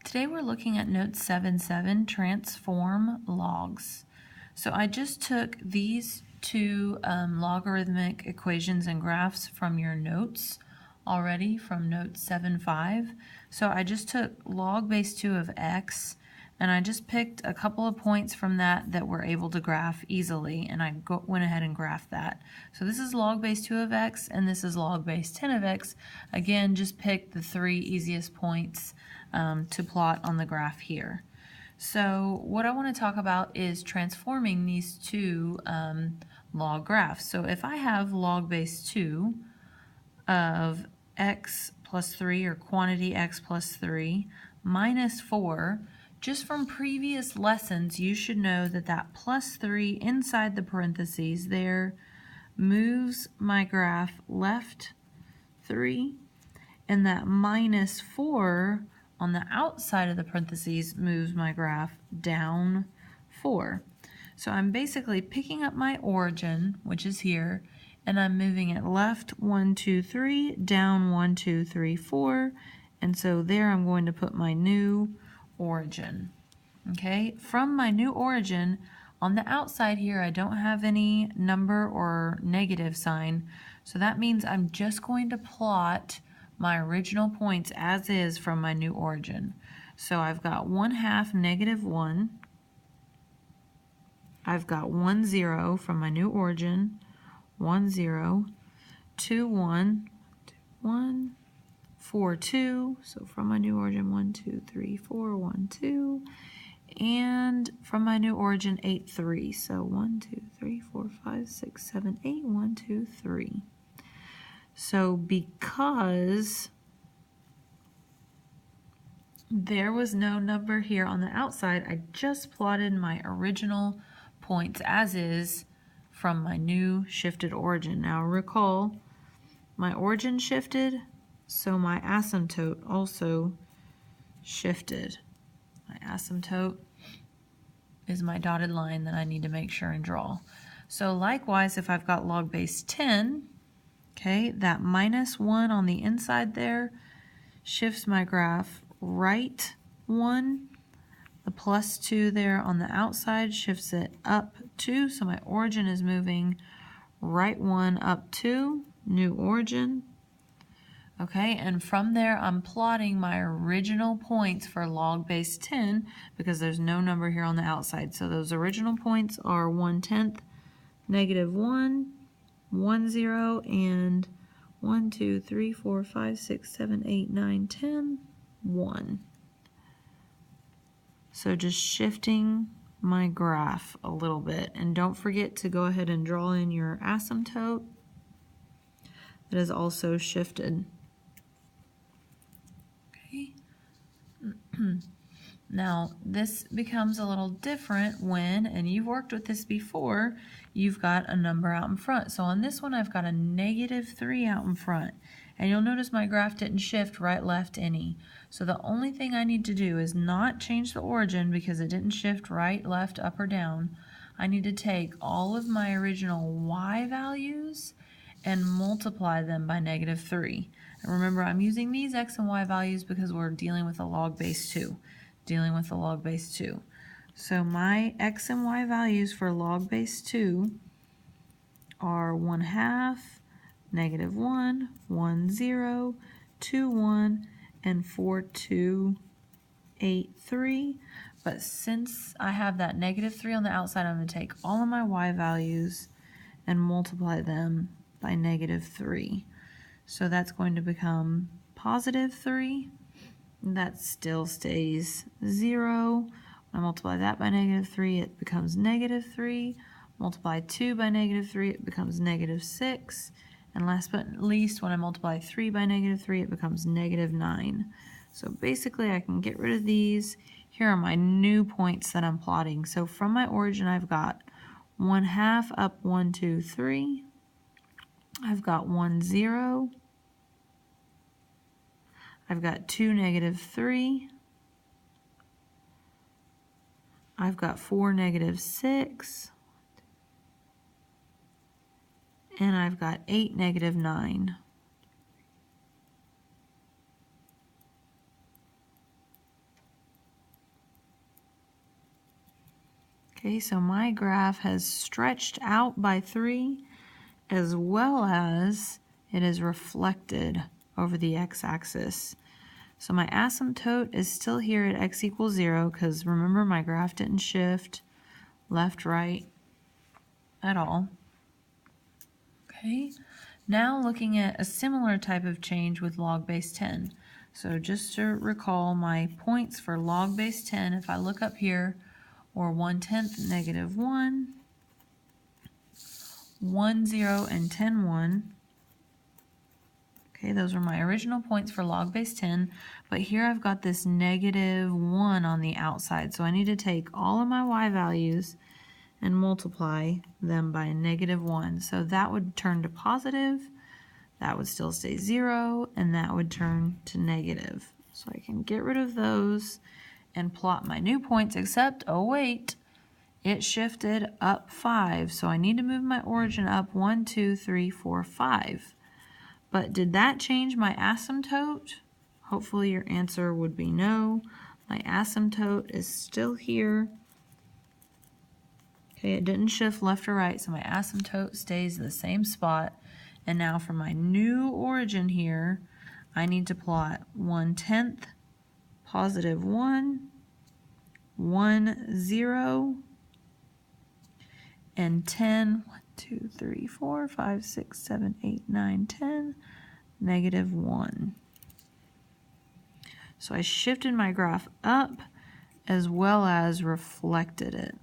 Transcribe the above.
Today we're looking at note 7.7, transform logs. So I just took these two logarithmic equations and graphs from your notes already from note 7.5. So I just took log base 2 of x, and I just picked a couple of points from that we're able to graph easily, and I went ahead and graphed that. So this is log base 2 of x, and this is log base 10 of x. Again, just pick the three easiest points to plot on the graph here. So what I want to talk about is transforming these two log graphs. So if I have log base 2 of x plus 3, or quantity x plus 3, minus 4, just from previous lessons, you should know that that plus 3 inside the parentheses there moves my graph left 3, and that minus 4 on the outside of the parentheses moves my graph down 4. So I'm basically picking up my origin, which is here, and I'm moving it left 1, 2, 3, down 1, 2, 3, 4, and so there I'm going to put my new origin. Okay, from my new origin, on the outside here I don't have any number or negative sign, so that means I'm just going to plot my original points as is from my new origin. So I've got 1/2 -1, I've got 1, 0 from my new origin, 1, 0, 2, 1, 1, 4, 2, so from my new origin 1, 2, 3, 4, 1, 2, and from my new origin 8, 3, so 1, 2, 3, 4, 5, 6, 7, 8, 1, 2, 3. So because there was no number here on the outside, I just plotted my original points as is from my new shifted origin. Now recall, my origin shifted, so my asymptote also shifted. My asymptote is my dotted line that I need to make sure and draw. So likewise, if I've got log base 10, okay, that minus 1 on the inside there shifts my graph right 1. The plus 2 there on the outside shifts it up 2, so my origin is moving right 1 up 2, new origin. Okay, and from there I'm plotting my original points for log base 10 because there's no number here on the outside. So those original points are 1/10, -1, 1, 0, and 1, 2, 3, 4, 5, 6, 7, 8, 9, 10, 1. So just shifting my graph a little bit. And don't forget to go ahead and draw in your asymptote that is also shifted. Okay. Now this becomes a little different when, and you've worked with this before, you've got a number out in front. So on this one I've got a -3 out in front. And you'll notice my graph didn't shift right, left, any. So the only thing I need to do is not change the origin because it didn't shift right, left, up, or down. I need to take all of my original y values and multiply them by -3. And remember, I'm using these x and y values because we're dealing with a log base 2. So my x and y values for log base 2 are 1/2, -1, 1, 0, 2, 1, and 4, 2, 8, 3. But since I have that -3 on the outside, I'm going to take all of my y values and multiply them by -3. So that's going to become +3. That still stays 0. When I multiply that by -3, it becomes -3. Multiply 2 by -3, it becomes -6. And last but not least, when I multiply 3 by -3, it becomes -9. So basically, I can get rid of these. Here are my new points that I'm plotting. So from my origin, I've got 1/2 up 1, 2, 3. I've got 1, 0. I've got 2, -3. I've got 4, -6. And I've got 8, -9. Okay, so my graph has stretched out by 3, as well as it is reflected over the x-axis. So my asymptote is still here at x equals 0, because remember my graph didn't shift left, right at all. Okay, now looking at a similar type of change with log base 10. So just to recall my points for log base 10, if I look up here, or 1/10, -1, 1, 0, and 10, 1. Okay, those are my original points for log base 10, but here I've got this -1 on the outside, so I need to take all of my y values and multiply them by -1. So that would turn to positive, that would still stay 0, and that would turn to negative. So I can get rid of those and plot my new points, except, oh wait, it shifted up 5, so I need to move my origin up 1, 2, 3, 4, 5. But did that change my asymptote? Hopefully your answer would be no. My asymptote is still here. Okay, it didn't shift left or right, so my asymptote stays the same spot. And now for my new origin here, I need to plot 1/10, +1, 1, 0, and 10, 1, 2, 3, 4, 5, 6, 7, 8, 9, 10, -1. So I shifted my graph up as well as reflected it.